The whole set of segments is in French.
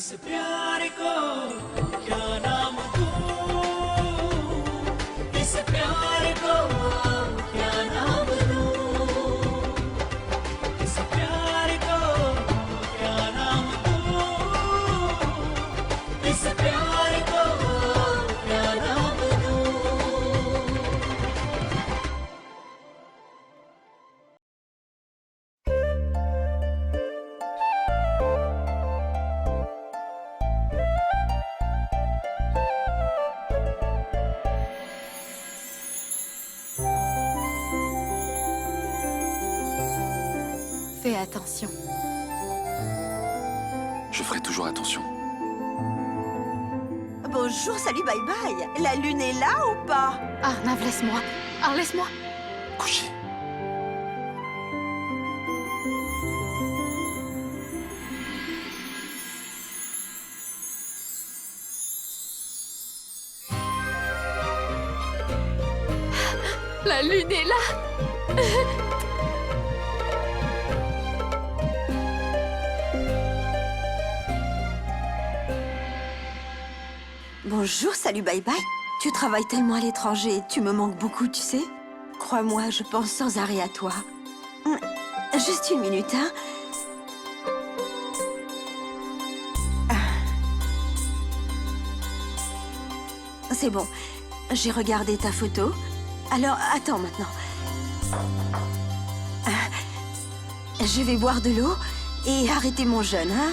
इस प्यार को क्या नाम दूं, इस प्यार को क्या नाम दूं, इस प्यार को क्या नाम दूं, इस प्यार को क्या नाम दूं. Fais attention. Je ferai toujours attention. Bonjour, salut, bye bye. La lune est là ou pas? Arnav, laisse-moi. Ah, laisse-moi. Couchez. La lune est là. Bonjour, salut, bye bye. Tu travailles tellement à l'étranger, tu me manques beaucoup, tu sais. Crois-moi, je pense sans arrêt à toi. Juste une minute, hein. C'est bon, j'ai regardé ta photo. Alors, attends maintenant. Je vais boire de l'eau et arrêter mon jeûne, hein.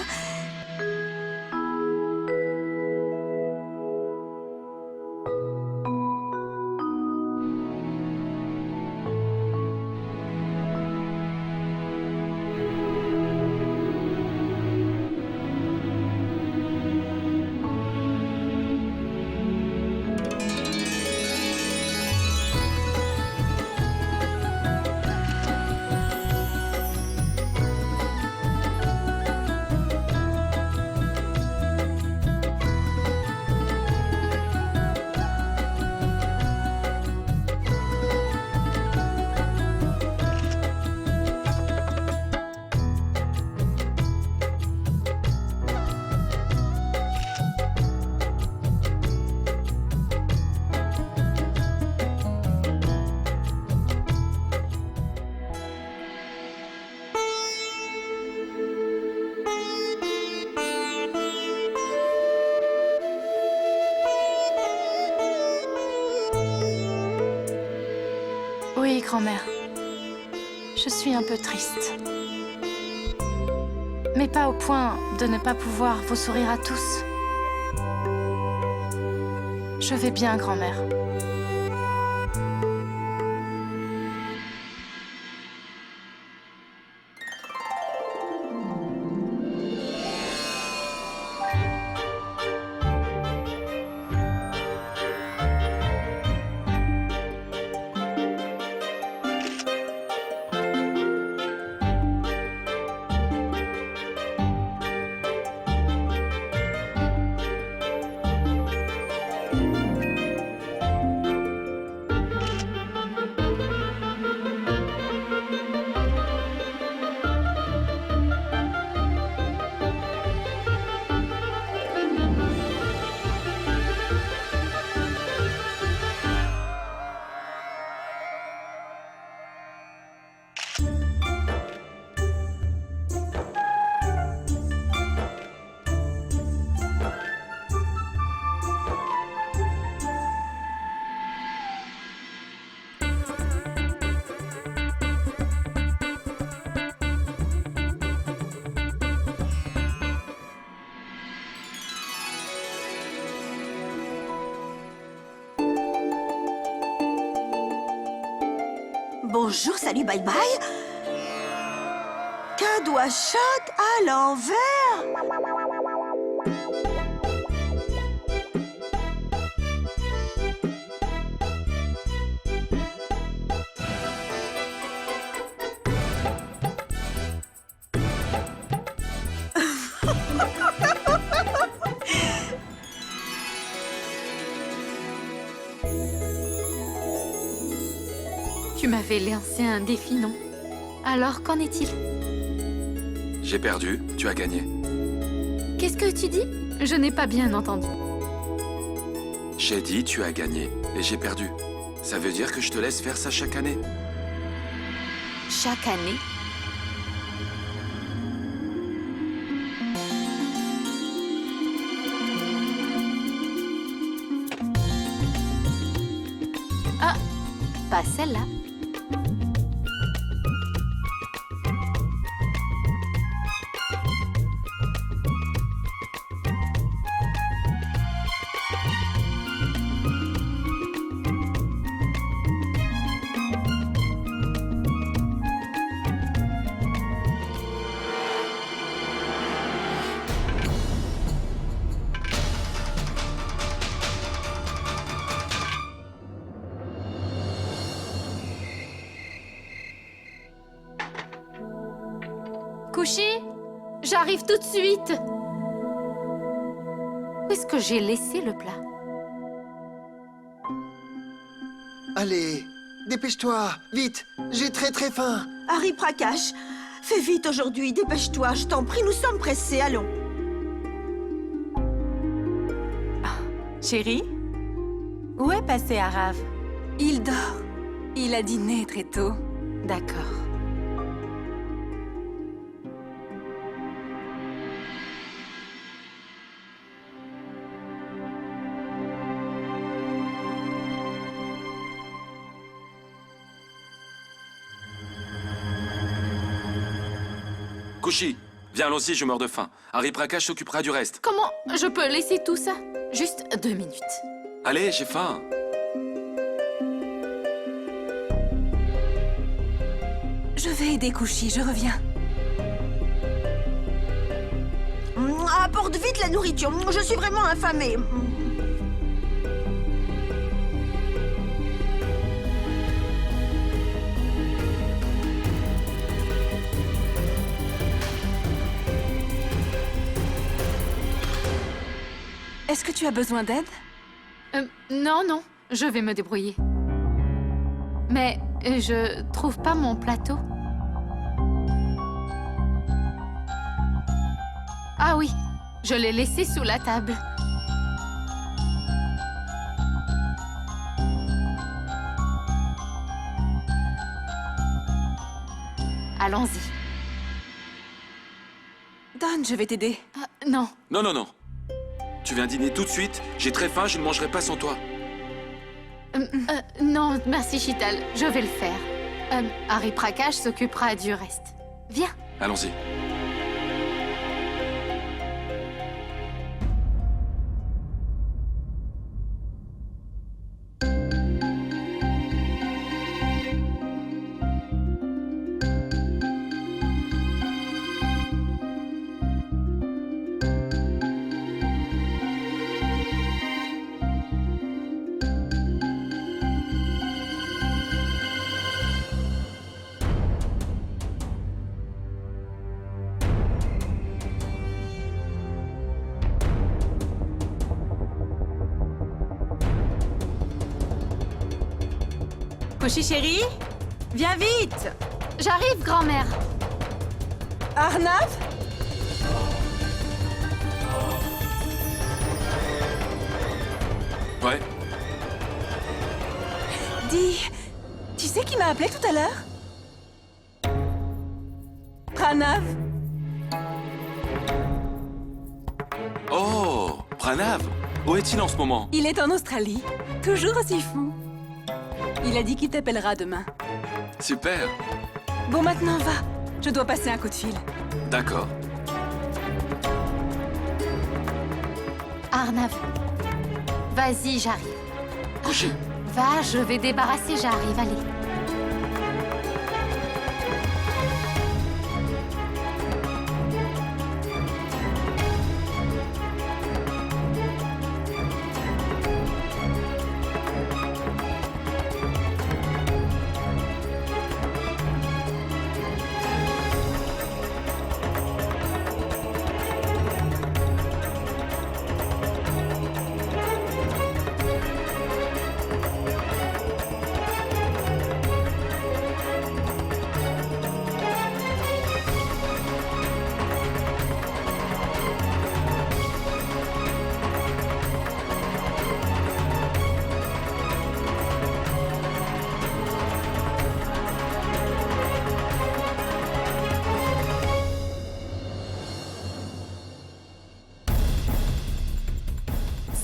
Oui, grand-mère. Je suis un peu triste. Mais pas au point de ne pas pouvoir vous sourire à tous. Je vais bien, grand-mère. Bonjour, salut, bye bye. Cadeau shot à l'envers. Tu m'avais lancé un défi, non? Alors, qu'en est-il? J'ai perdu, tu as gagné. Qu'est-ce que tu dis? Je n'ai pas bien entendu. J'ai dit tu as gagné et j'ai perdu. Ça veut dire que je te laisse faire ça chaque année. Chaque année? Ah, pas celle-là. Couchy, j'arrive tout de suite. Où est-ce que j'ai laissé le plat? Allez, dépêche-toi, vite, j'ai très faim. Harry Prakash, fais vite aujourd'hui, dépêche-toi, je t'en prie, nous sommes pressés, allons. Chérie, où est passé Arav? Il dort. Il a dîné très tôt. D'accord. Kushi, viens, allons-y, je meurs de faim. Harry Prakash s'occupera du reste. Comment je peux laisser tout ça? Juste 2 minutes. Allez, j'ai faim. Je vais aider Couchy, je reviens. Apporte vite la nourriture, je suis vraiment affamée. Est-ce que tu as besoin d'aide? Non, non, je vais me débrouiller. Mais je trouve pas mon plateau. Ah oui, je l'ai laissé sous la table. Allons-y. Donne, je vais t'aider. Non, Non, non, non. Tu viens dîner tout de suite. J'ai très faim, je ne mangerai pas sans toi. non, merci Chital, je vais le faire. Harry Prakash s'occupera du reste. Viens. Allons-y. Couchy chérie, viens vite. J'arrive, grand-mère. Arnav? Ouais. Dis, tu sais qui m'a appelé tout à l'heure? Pranav? Oh, Pranav, où est-il en ce moment? Il est en Australie, toujours aussi fou. Il a dit qu'il t'appellera demain. Super. Bon, maintenant va. Je dois passer un coup de fil. D'accord. Arnav, vas-y, j'arrive. Kushi. Va, je vais débarrasser, j'arrive, allez.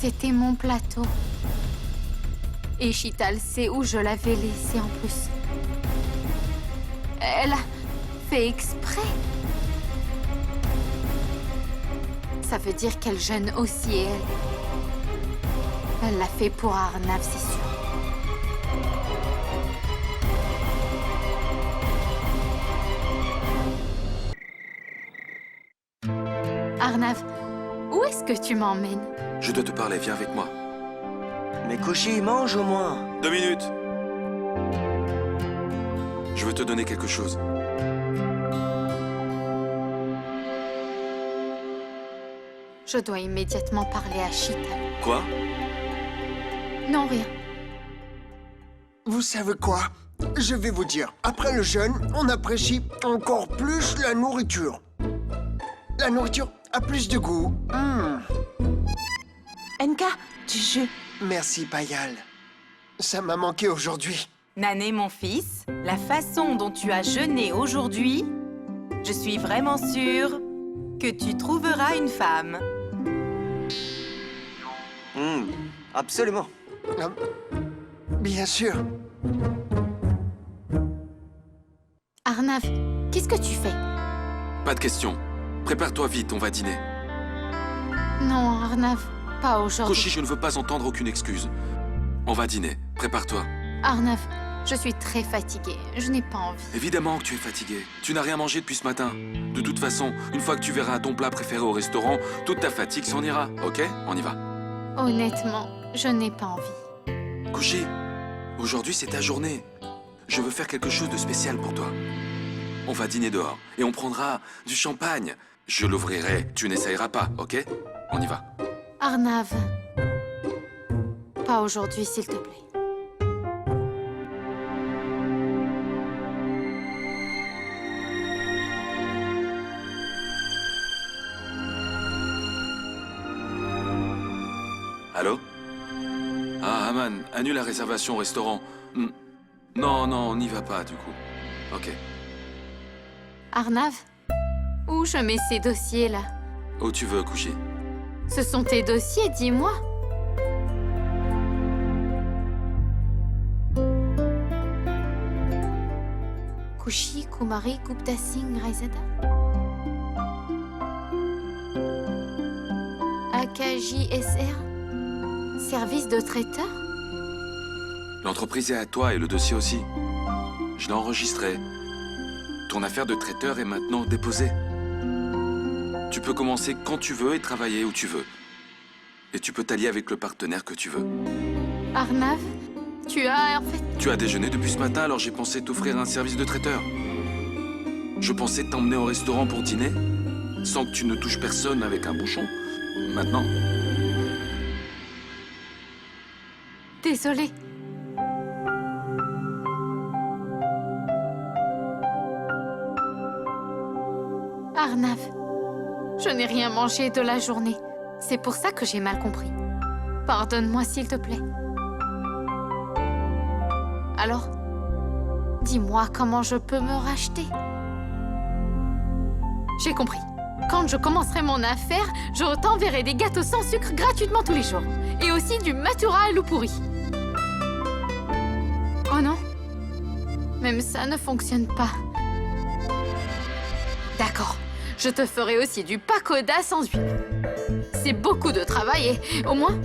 c'était mon plateau. Et Chital sait où je l'avais laissé en plus. Elle a fait exprès. Ça veut dire qu'elle gêne aussi elle. Elle l'a fait pour Arnav, c'est sûr. Arnav, où est-ce que tu m'emmènes? Je dois te parler, viens avec moi. Mais Kushi, mange au moins. 2 minutes. Je veux te donner quelque chose. Je dois immédiatement parler à Chital. Quoi? Non, rien. Vous savez quoi? Je vais vous dire, après le jeûne, on apprécie encore plus la nourriture. La nourriture a plus de goût. Enka, je... Merci, Payal. Ça m'a manqué aujourd'hui. Nané, mon fils, la façon dont tu as jeûné aujourd'hui, je suis vraiment sûre que tu trouveras une femme. Absolument. Ah, bien sûr. Arnav, qu'est-ce que tu fais? Pas de question. Prépare-toi vite, on va dîner. Non, Arnav, pas aujourd'hui. Koshi, je ne veux pas entendre aucune excuse. On va dîner. Prépare-toi. Arnav, je suis très fatiguée. Je n'ai pas envie. Évidemment que tu es fatigué. Tu n'as rien mangé depuis ce matin. De toute façon, une fois que tu verras ton plat préféré au restaurant, toute ta fatigue s'en ira. Ok? On y va. Honnêtement, je n'ai pas envie. Koshi, aujourd'hui c'est ta journée. Je veux faire quelque chose de spécial pour toi. On va dîner dehors et on prendra du champagne. Je l'ouvrirai, tu n'essayeras pas, ok? On y va. Arnav, pas aujourd'hui, s'il te plaît. Allô? Ah, Aman, annule la réservation au restaurant. Non, on n'y va pas, du coup. Ok. Arnav, où je mets ces dossiers, là? Où tu veux coucher? Ce sont tes dossiers, dis-moi. Kushi, Kumari, Gupta Singh, Raizada. AKJSR? Service de traiteur? L'entreprise est à toi et le dossier aussi. Je l'ai enregistré. Ton affaire de traiteur est maintenant déposée. Tu peux commencer quand tu veux et travailler où tu veux. Et tu peux t'allier avec le partenaire que tu veux. Arnav, tu as en fait... Tu as déjeuné depuis ce matin, alors j'ai pensé t'offrir un service de traiteur. Je pensais t'emmener au restaurant pour dîner, sans que tu ne touches personne avec un bouchon. Maintenant... Désolée. Arnav, je n'ai rien mangé de la journée. C'est pour ça que j'ai mal compris. Pardonne-moi, s'il te plaît. Alors, dis-moi comment je peux me racheter. J'ai compris. Quand je commencerai mon affaire, je t'enverrai des gâteaux sans sucre gratuitement tous les jours. Et aussi du matura à l'eau pourrie. Oh non, même ça ne fonctionne pas. D'accord, je te ferai aussi du pakoda sans huile. C'est beaucoup de travail et au moins...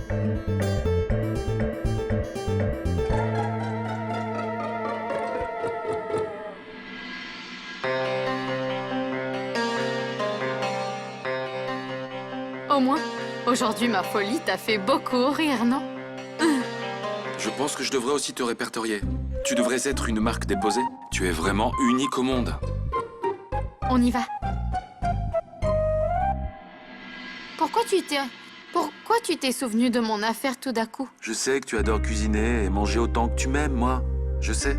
Au moins, aujourd'hui ma folie t'a fait beaucoup rire, non? Je pense que je devrais aussi te répertorier. Tu devrais être une marque déposée. Tu es vraiment unique au monde. On y va. Pourquoi tu t'es souvenu de mon affaire tout d'un coup? Je sais que tu adores cuisiner et manger autant que tu m'aimes, moi. Je sais.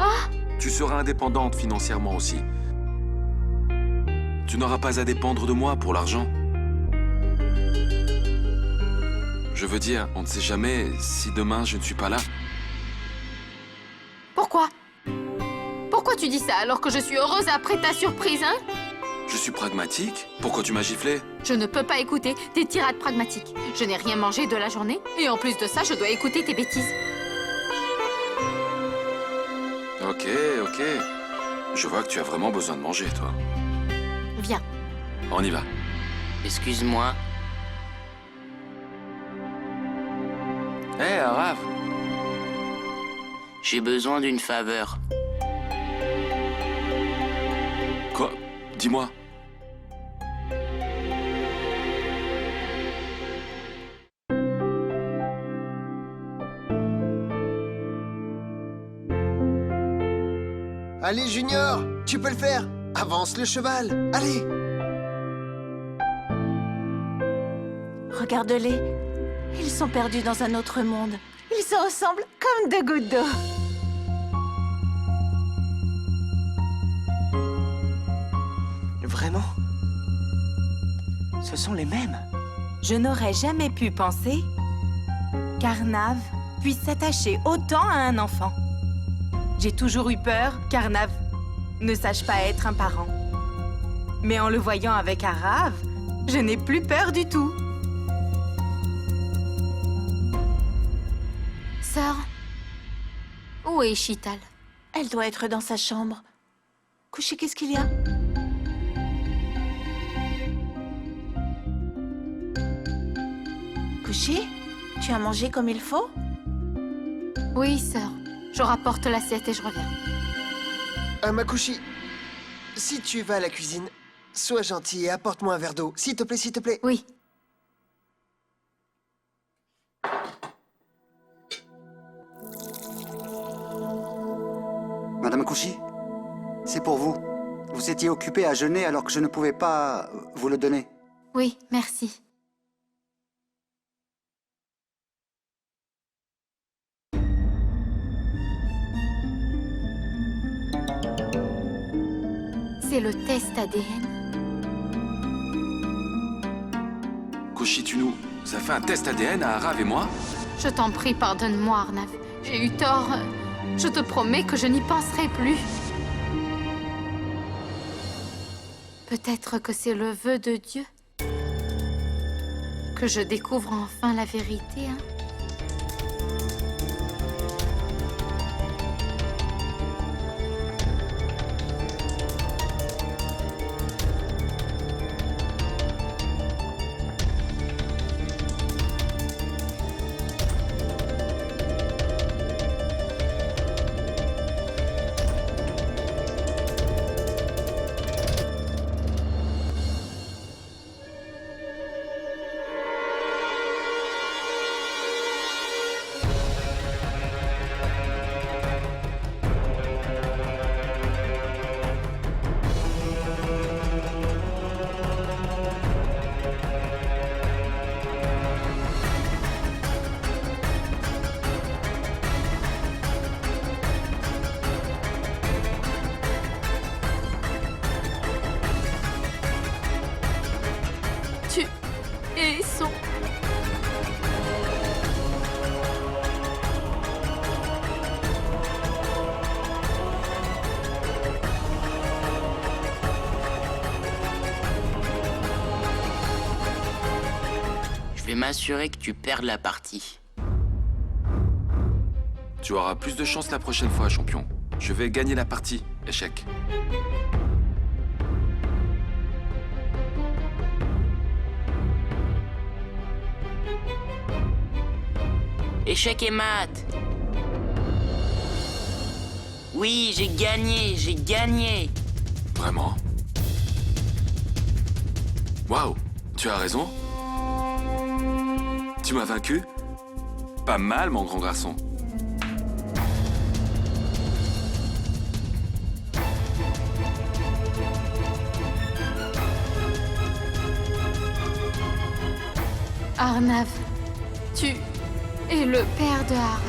Ah! Tu seras indépendante financièrement aussi. Tu n'auras pas à dépendre de moi pour l'argent. Je veux dire, on ne sait jamais si demain je ne suis pas là. Pourquoi? Pourquoi tu dis ça alors que je suis heureuse après ta surprise, hein? Je suis pragmatique. Pourquoi tu m'as giflé? Je ne peux pas écouter tes tirades pragmatiques. Je n'ai rien mangé de la journée, et en plus de ça, je dois écouter tes bêtises. Ok, ok. Je vois que tu as vraiment besoin de manger, toi. Viens. On y va. Excuse-moi. Hé, Arav. J'ai besoin d'une faveur. Quoi? Dis-moi. Allez, Junior, tu peux le faire. Avance le cheval. Allez. Regarde-les. Ils sont perdus dans un autre monde. Ils se ressemblent comme deux gouttes d'eau. Vraiment? Ce sont les mêmes. Je n'aurais jamais pu penser qu'Arnav puisse s'attacher autant à un enfant. J'ai toujours eu peur qu'Arnav ne sache pas être un parent. Mais en le voyant avec Arav, je n'ai plus peur du tout. Sœur, où est Chital? Elle doit être dans sa chambre. Couché, qu'est-ce qu'il y a? Couché, tu as mangé comme il faut? Oui, sœur. Je rapporte l'assiette et je reviens. Makushi, si tu vas à la cuisine, sois gentil et apporte-moi un verre d'eau. S'il te plaît, s'il te plaît. Oui. Madame Kouchi, c'est pour vous. Vous étiez occupée à jeûner alors que je ne pouvais pas vous le donner. Oui, merci. C'est le test ADN. Koshi, tu nous as fait un test ADN à Arav et moi? Je t'en prie, pardonne-moi, Arnav. J'ai eu tort. Je te promets que je n'y penserai plus. Peut-être que c'est le vœu de Dieu. Que je découvre enfin la vérité, hein. Tu es son... Je vais m'assurer que tu perdes la partie. Tu auras plus de chance la prochaine fois, champion. Je vais gagner la partie. Échec. Échec et mat. Oui, j'ai gagné, j'ai gagné. Vraiment? Waouh, tu as raison. Tu m'as vaincu? Pas mal, mon grand garçon. Arnav, tu es le père de Arav.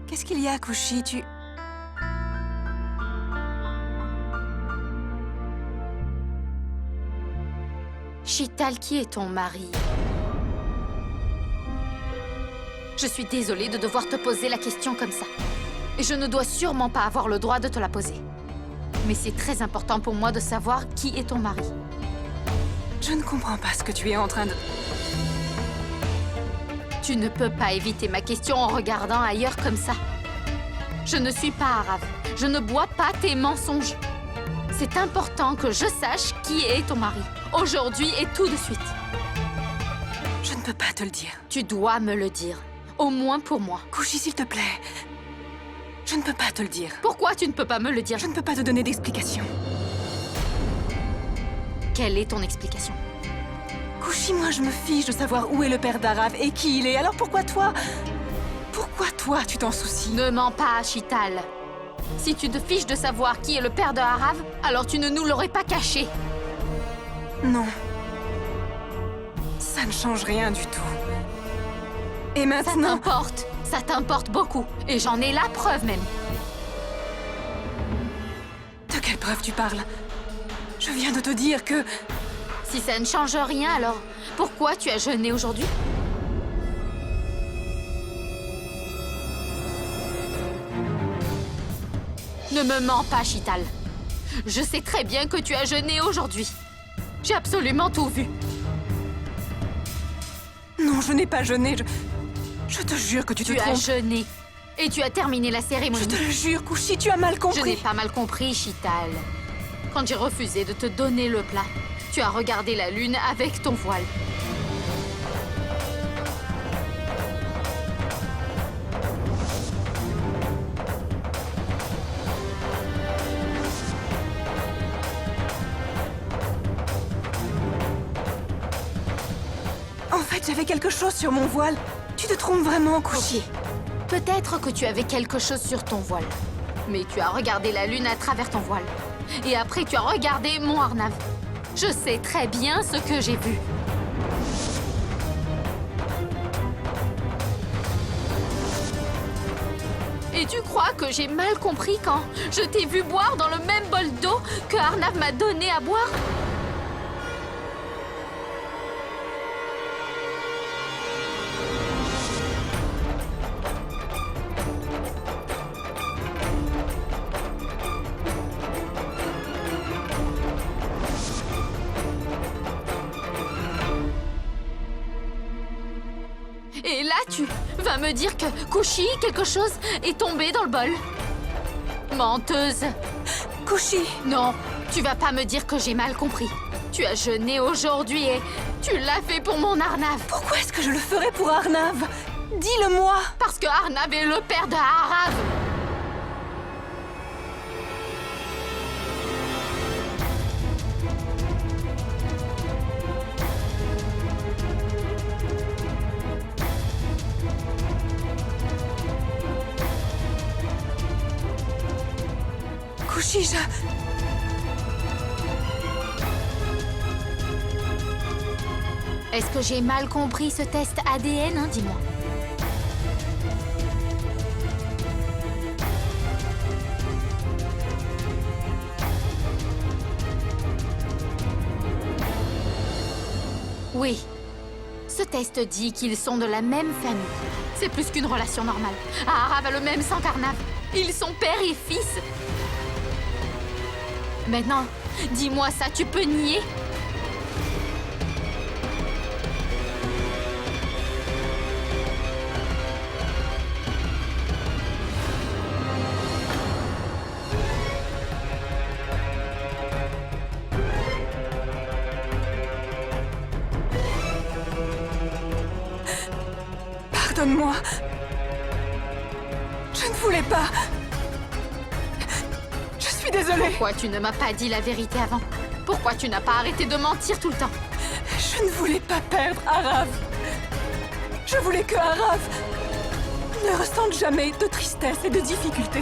Qu'est-ce qu'il y a, Kouchi? Tu... Chital, qui est ton mari? Je suis désolée de devoir te poser la question comme ça. Et je ne dois sûrement pas avoir le droit de te la poser. Mais c'est très important pour moi de savoir qui est ton mari. Je ne comprends pas ce que tu es en train de... Tu ne peux pas éviter ma question en regardant ailleurs comme ça. Je ne suis pas arabe. Je ne bois pas tes mensonges. C'est important que je sache qui est ton mari. Aujourd'hui et tout de suite. Je ne peux pas te le dire. Tu dois me le dire. Au moins pour moi. Kushi, s'il te plaît. Je ne peux pas te le dire. Pourquoi tu ne peux pas me le dire? Je ne peux pas te donner d'explication. Quelle est ton explication? Kushi, moi, je me fiche de savoir où est le père d'Arav et qui il est. Alors pourquoi toi? Pourquoi toi, tu t'en soucies? Ne mens pas, Chital. Si tu te fiches de savoir qui est le père de Arav, alors tu ne nous l'aurais pas caché. Non. Ça ne change rien du tout. Et Ça maintenant... t'importe. Ça t'importe beaucoup. Et j'en ai la preuve même. De quelle preuve tu parles? Je viens de te dire que... Si ça ne change rien, alors pourquoi tu as jeûné aujourd'hui? Ne me mens pas, Chital. Je sais très bien que tu as jeûné aujourd'hui. J'ai absolument tout vu. Non, je n'ai pas jeûné. Je te jure que tu te Tu as trompes. jeûné. Et tu as terminé la Je cérémonie. te le jure, Kushi, tu as mal Je n'ai compris. pas mal compris, Chital. Quand j'ai refusé de te donner le plat, tu as regardé la lune avec ton voile. En fait, j'avais quelque chose sur mon voile. Tu te trompes vraiment, Kushi. Peut-être que tu avais quelque chose sur ton voile. Mais tu as regardé la lune à travers ton voile. Et après, tu as regardé mon Arnav. Je sais très bien ce que j'ai vu. Et tu crois que j'ai mal compris quand je t'ai vu boire dans le même bol d'eau que Arnav m'a donné à boire? Et là, tu vas me dire que Kushi, quelque chose, est tombé dans le bol? Menteuse! Kushi, Non, tu vas pas me dire que j'ai mal compris. Tu as jeûné aujourd'hui et tu l'as fait pour mon Arnav. pourquoi est-ce que je le ferais pour Arnav? Dis-le-moi. Parce que Arnav est le père de Arav. Kushi, Est-ce que j'ai mal compris ce test ADN, hein, dis-moi? Oui. Ce test dit qu'ils sont de la même famille. C'est plus qu'une relation normale. Arav a le même sang qu'Arnav. Ils sont père et fils. Maintenant, dis-moi ça, tu peux nier? pardonne-moi. Je ne voulais pas. Je suis désolée. Pourquoi tu ne m'as pas dit la vérité avant? Pourquoi tu n'as pas arrêté de mentir tout le temps? Je ne voulais pas perdre Arav. Je voulais que Arav ne ressente jamais de tristesse et de difficulté.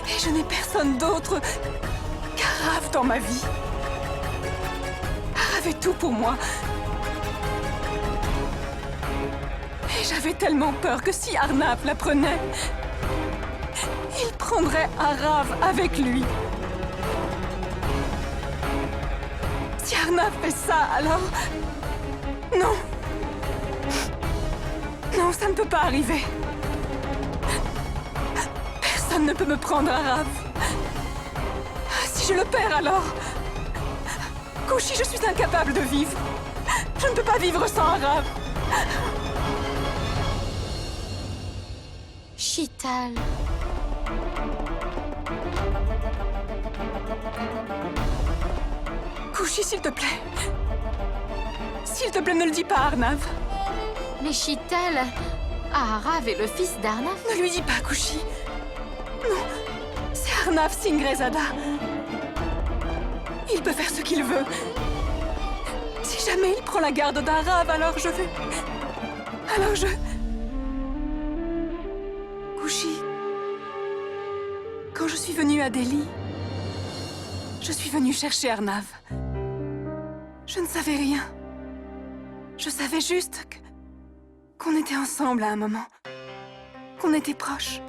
Et je n'ai personne d'autre qu'Arav dans ma vie. Arav est tout pour moi. Et j'avais tellement peur que si Arnav l'apprenait, il prendrait Arav avec lui. Si Arnav fait ça, alors... Non. Non, ça ne peut pas arriver. Personne ne peut me prendre Arav. Si je le perds, alors... Kushi, je suis incapable de vivre. Je ne peux pas vivre sans Arav. Chital. Kushi, s'il te plaît. S'il te plaît, ne le dis pas à Arnav. Mais Chital, Arav est le fils d'Arnav. Ne lui dis pas, Kushi. Non, c'est Arnav Singrezada. Il peut faire ce qu'il veut. Si jamais il prend la garde d'Arav, alors je vais... Alors je... Kushi, quand je suis venue à Delhi, je suis venue chercher Arnav. Je ne savais rien. Je savais juste qu'on était ensemble à un moment. Qu'on était proches.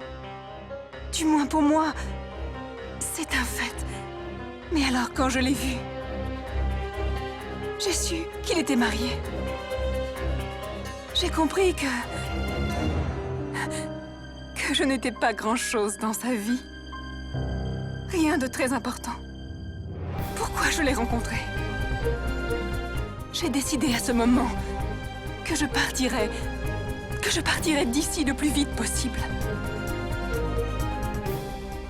Du moins pour moi, c'est un fait. Mais alors quand je l'ai vu, j'ai su qu'il était marié. J'ai compris que je n'étais pas grand-chose dans sa vie. Rien de très important. Pourquoi je l'ai rencontré? J'ai décidé à ce moment que je partirais d'ici le plus vite possible.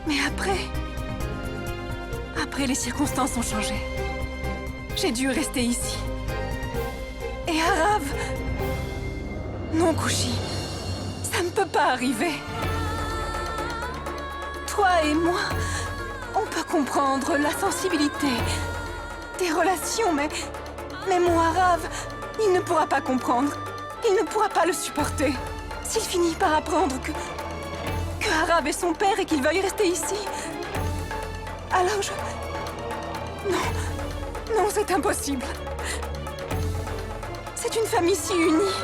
Mais après, les circonstances ont changé. J'ai dû rester ici. Et Arav... Non, Kushi, ça ne peut pas arriver. Toi et moi, on peut comprendre la sensibilité des relations, mais moi, Arav, il ne pourra pas comprendre. Il ne pourra pas le supporter. S'il finit par apprendre que Arav est son père et qu'il veuille rester ici, alors je... Non, c'est impossible. C'est une famille si unie.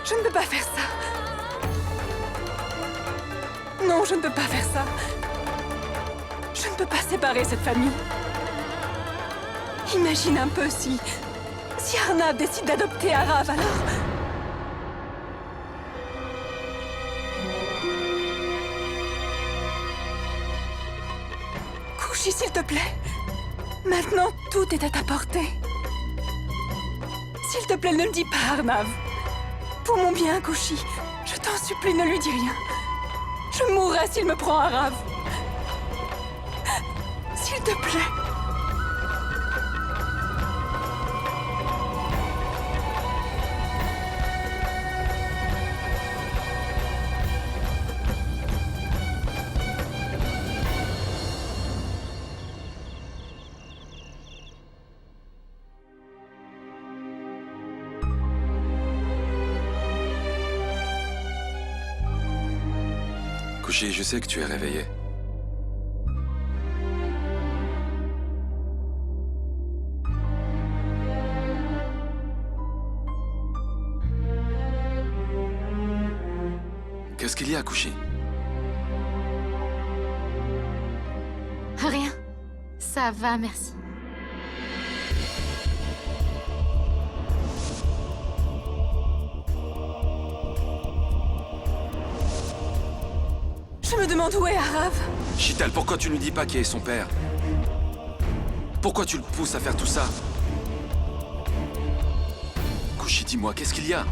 Je ne peux pas faire ça. Non, je ne peux pas faire ça. Je ne peux pas séparer cette famille. Imagine un peu si Arnav décide d'adopter Arav, alors... Kushi, s'il te plaît. Maintenant, tout est à ta portée. S'il te plaît, ne le dis pas à Arnav. Pour mon bien, Kushi, je t'en supplie, ne lui dis rien. Je mourrai s'il me prend Arav. S'il te plaît. Kushi, je sais que tu es réveillé. Qu'est-ce qu'il y a, Kushi? Rien. Ça va, merci. Je me demande où est Arav. Chital, pourquoi tu ne dis pas qui est son père? Pourquoi tu le pousses à faire tout ça? Kushi, dis-moi, qu'est-ce qu'il y a?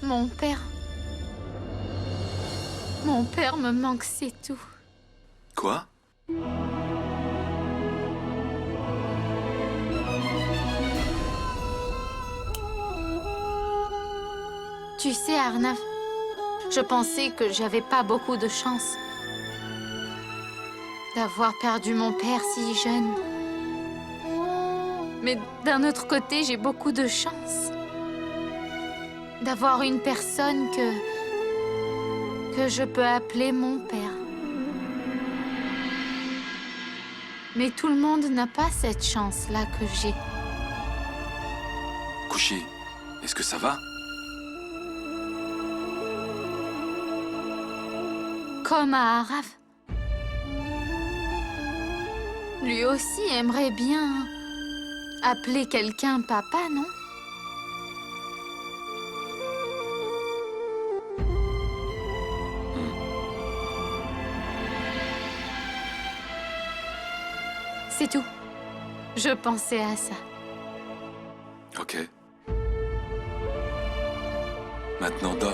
Mon père... Mon père me manque, c'est tout. Quoi? Tu sais, Arnav, je pensais que j'avais pas beaucoup de chance d'avoir perdu mon père si jeune. Mais d'un autre côté, j'ai beaucoup de chance d'avoir une personne que je peux appeler mon père. Mais tout le monde n'a pas cette chance-là que j'ai. Kushi, est-ce que ça va? Comme à Arav. Lui aussi aimerait bien appeler quelqu'un papa, non? C'est tout. Je pensais à ça. Ok. Maintenant, dors.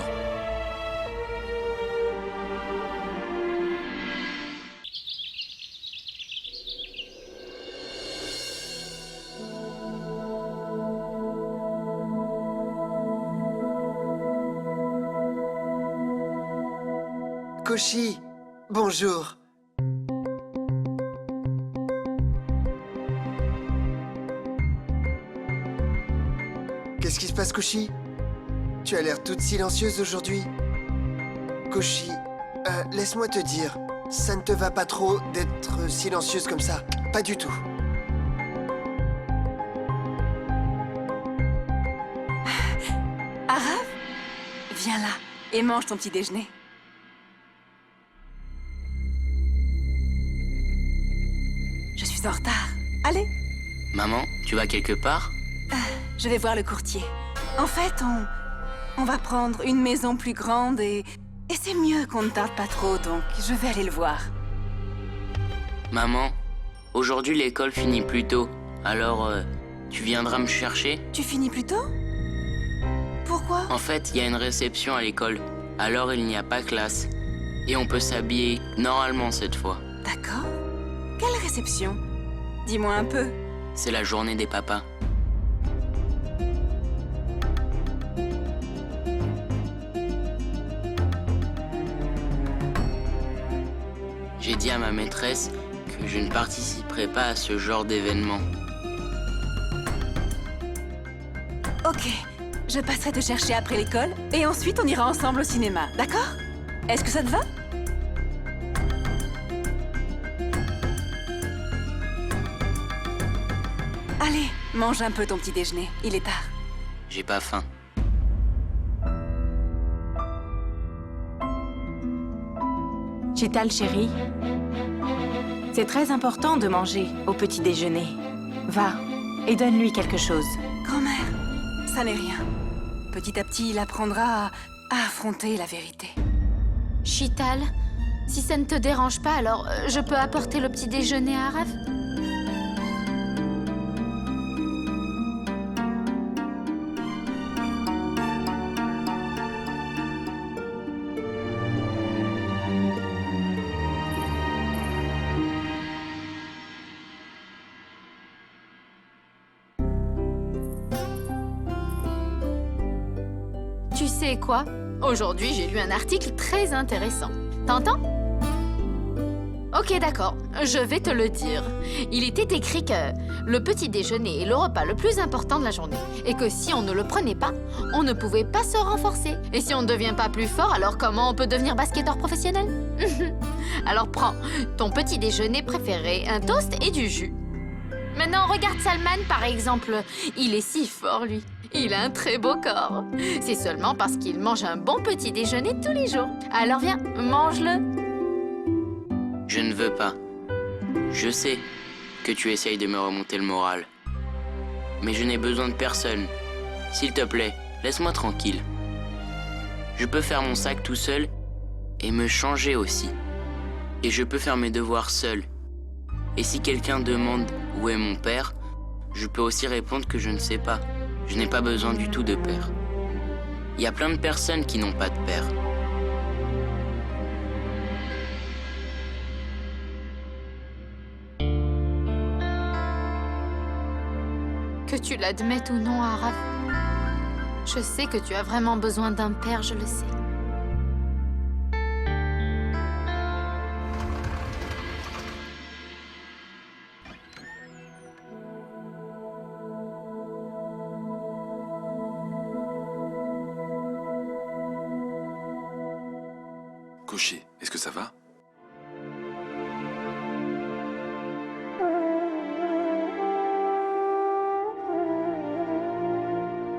Koshi, bonjour. Qu'est-ce qui se passe, Koshi? Tu as l'air toute silencieuse aujourd'hui. Koshi, laisse-moi te dire, ça ne te va pas trop d'être silencieuse comme ça. Pas du tout. Arav, viens là et mange ton petit déjeuner. Je suis en retard. Allez, Maman, tu vas quelque part? je vais voir le courtier. En fait, on va prendre une maison plus grande et c'est mieux qu'on ne tarde pas trop, donc je vais aller le voir. Maman, aujourd'hui l'école finit plus tôt. Alors, tu viendras me chercher? Tu finis plus tôt? Pourquoi? En fait, il y a une réception à l'école. Alors il n'y a pas classe. Et on peut s'habiller normalement cette fois. D'accord. Quelle réception? Dis-moi un peu. C'est la journée des papas. J'ai dit à ma maîtresse que je ne participerai pas à ce genre d'événement. Ok, je passerai te chercher après l'école et ensuite on ira ensemble au cinéma, d'accord? Est-ce que ça te va? Allez, mange un peu ton petit déjeuner, il est tard. J'ai pas faim. Chital, chérie, c'est très important de manger au petit déjeuner. Va et donne-lui quelque chose. Grand-mère, ça n'est rien. Petit à petit, il apprendra à affronter la vérité. Chital, si ça ne te dérange pas, alors je peux apporter le petit déjeuner à Arav? Tu sais quoi? Aujourd'hui, j'ai lu un article très intéressant. T'entends? Ok, d'accord, je vais te le dire. Il était écrit que le petit déjeuner est le repas le plus important de la journée et que si on ne le prenait pas, on ne pouvait pas se renforcer. Et si on ne devient pas plus fort, alors comment on peut devenir basketteur professionnel? Alors prends ton petit déjeuner préféré, un toast et du jus. Maintenant, regarde Salman, par exemple. Il est si fort, lui. Il a un très beau corps. C'est seulement parce qu'il mange un bon petit déjeuner tous les jours. Alors viens, mange-le. Je ne veux pas. Je sais que tu essayes de me remonter le moral. Mais je n'ai besoin de personne. S'il te plaît, laisse-moi tranquille. Je peux faire mon sac tout seul et me changer aussi. Et je peux faire mes devoirs seul. Et si quelqu'un demande où est mon père, je peux aussi répondre que je ne sais pas. Je n'ai pas besoin du tout de père. Il y a plein de personnes qui n'ont pas de père. Que tu l'admettes ou non, Arav, je sais que tu as vraiment besoin d'un père, je le sais. Koshi, est-ce que ça va?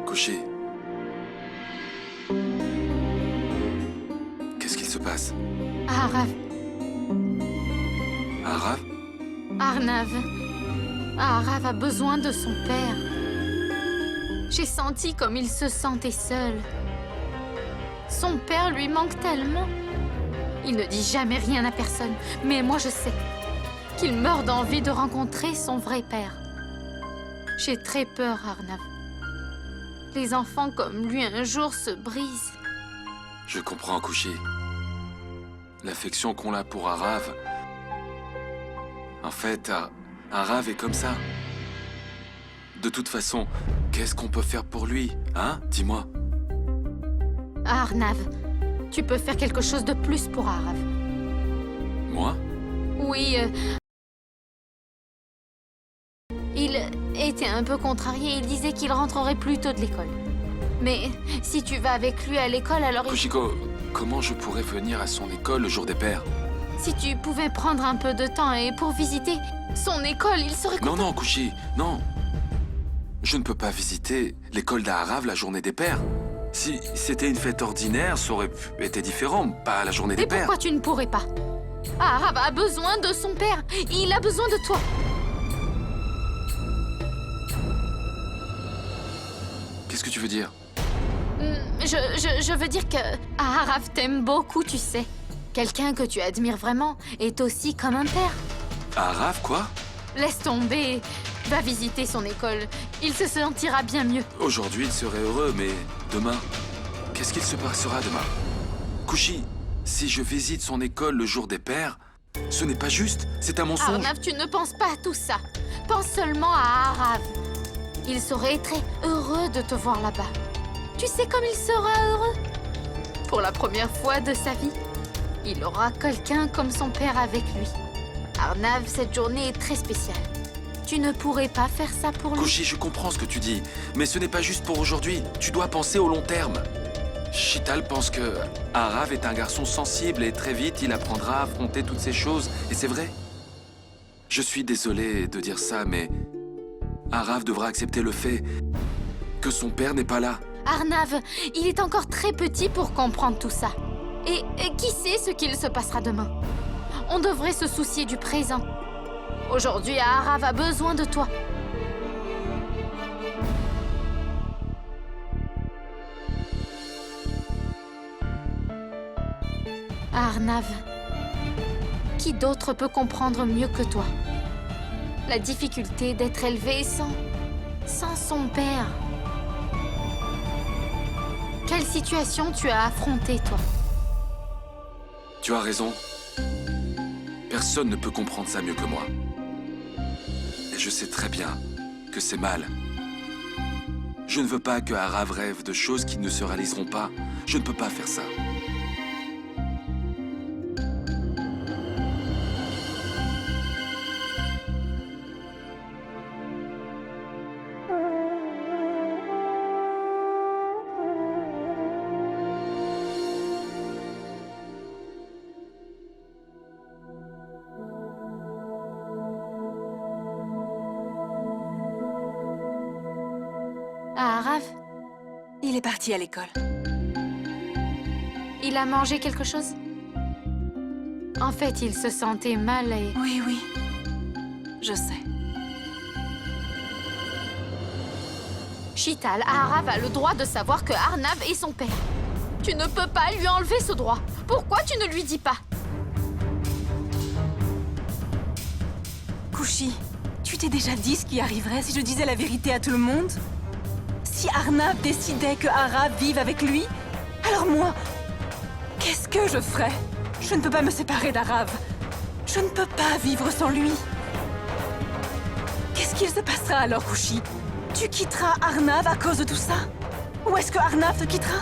Koshi. Qu'est-ce qu'il se passe? Arav, Arav? Arnav, Arav a besoin de son père. J'ai senti comme il se sentait seul. Son père lui manque tellement. Il ne dit jamais rien à personne, mais moi je sais qu'il meurt d'envie de rencontrer son vrai père. J'ai très peur, Arnav. Les enfants comme lui un jour se brisent. Je comprends, Kushi. L'affection qu'on a pour Arav... En fait, Arav est comme ça. De toute façon, qu'est-ce qu'on peut faire pour lui, hein? Dis-moi. Arnav, tu peux faire quelque chose de plus pour Arav. Moi? Oui, il était un peu contrarié. Il disait qu'il rentrerait plus tôt de l'école. Mais si tu vas avec lui à l'école, alors... Kushiko, comment je pourrais venir à son école le jour des pères? Si tu pouvais prendre un peu de temps et pour visiter son école, il serait content. Non, non, Kushi, non. Je ne peux pas visiter l'école d'Arav la journée des pères. Si c'était une fête ordinaire, ça aurait été différent, pas la journée des Et pères. pourquoi tu ne pourrais pas? Arav a besoin de son père. Il a besoin de toi. Qu'est-ce que tu veux dire? Je veux dire que Arav t'aime beaucoup, tu sais. Quelqu'un que tu admires vraiment est aussi comme un père. Arav, quoi? Laisse tomber. Va visiter son école. Il se sentira bien mieux. Aujourd'hui, il serait heureux, mais demain, qu'est-ce qu'il se passera demain? Kushi, si je visite son école le jour des pères, ce n'est pas juste, c'est un mensonge. Arnav, tu ne penses pas à tout ça. Pense seulement à Arav. Il serait très heureux de te voir là-bas. Tu sais comme il sera heureux? Pour la première fois de sa vie, il aura quelqu'un comme son père avec lui. Arnav, cette journée est très spéciale. Tu ne pourrais pas faire ça pour lui? Kushi, je comprends ce que tu dis, mais ce n'est pas juste pour aujourd'hui. Tu dois penser au long terme. Shital pense que Arav est un garçon sensible et très vite, il apprendra à affronter toutes ces choses. Et c'est vrai. Je suis désolé de dire ça, mais Arav devra accepter le fait que son père n'est pas là. Arnav, il est encore très petit pour comprendre tout ça. Et qui sait ce qu'il se passera demain? On devrait se soucier du présent. Aujourd'hui, Arav a besoin de toi. Arnav, qui d'autre peut comprendre mieux que toi la difficulté d'être élevé sans son père? Quelle situation tu as affrontée, toi? Tu as raison. Personne ne peut comprendre ça mieux que moi. Et je sais très bien que c'est mal. Je ne veux pas que Arav rêve de choses qui ne se réaliseront pas. Je ne peux pas faire ça. Arav, Il est parti à l'école. il a mangé quelque chose? En fait, il se sentait mal et... Oui, oui. Je sais. Shital, Arav a le droit de savoir que Arnav est son père. Tu ne peux pas lui enlever ce droit. Pourquoi tu ne lui dis pas? Kushi, tu t'es déjà dit ce qui arriverait si je disais la vérité à tout le monde? Si Arnav décidait que Arav vive avec lui, alors moi, qu'est-ce que je ferais? Je ne peux pas me séparer d'Arav. Je ne peux pas vivre sans lui. Qu'est-ce qu'il se passera alors, Kushi? Tu quitteras Arnav à cause de tout ça? Ou est-ce que Arnav te quittera?